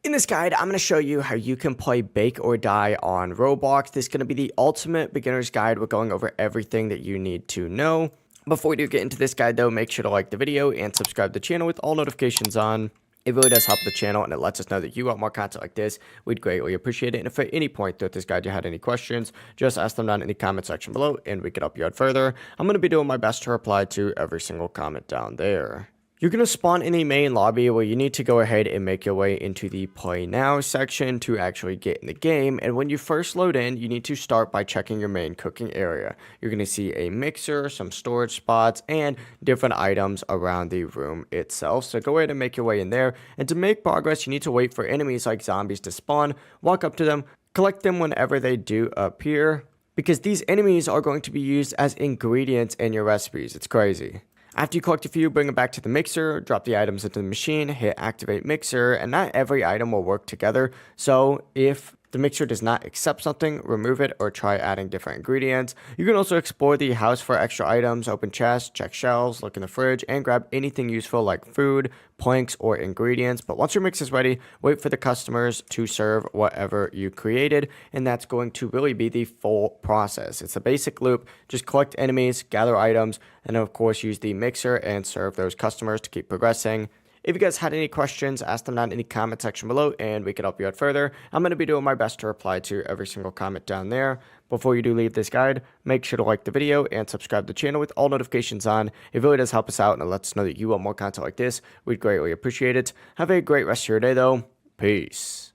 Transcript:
In this guide, I'm going to show you how you can play Bake or Die on Roblox. This is going to be the ultimate beginner's guide. We're going over everything that you need to know. Before we do get into this guide though, make sure to like the video and subscribe to the channel with all notifications on. It really does help the channel and it lets us know that you want more content like this. We'd greatly appreciate it. And if at any point throughout this guide you had any questions, just ask them down in the comment section below and we can help you out further. I'm going to be doing my best to reply to every single comment down there. You're going to spawn in the main lobby where you need to go ahead and make your way into the Play Now section to actually get in the game. And when you first load in, you need to start by checking your main cooking area. You're going to see a mixer, some storage spots, and different items around the room itself. So go ahead and make your way in there. And to make progress, you need to wait for enemies like zombies to spawn, walk up to them, collect them whenever they do appear, because these enemies are going to be used as ingredients in your recipes. It's crazy. After you collect a few, bring them back to the mixer, drop the items into the machine, hit activate mixer, and not every item will work together. So if the mixer does not accept something, remove it or try adding different ingredients. You can also explore the house for extra items, open chests, check shelves, look in the fridge, and grab anything useful like food, planks, or ingredients. But once your mix is ready, wait for the customers to serve whatever you created, and that's going to really be the full process. It's a basic loop. Just collect enemies, gather items, and of course use the mixer and serve those customers to keep progressing. If you guys had any questions, ask them down in the comment section below and we can help you out further. I'm going to be doing my best to reply to every single comment down there. Before you do leave this guide, make sure to like the video and subscribe to the channel with all notifications on. It really does help us out and it lets us know that you want more content like this. We'd greatly appreciate it. Have a great rest of your day though. Peace.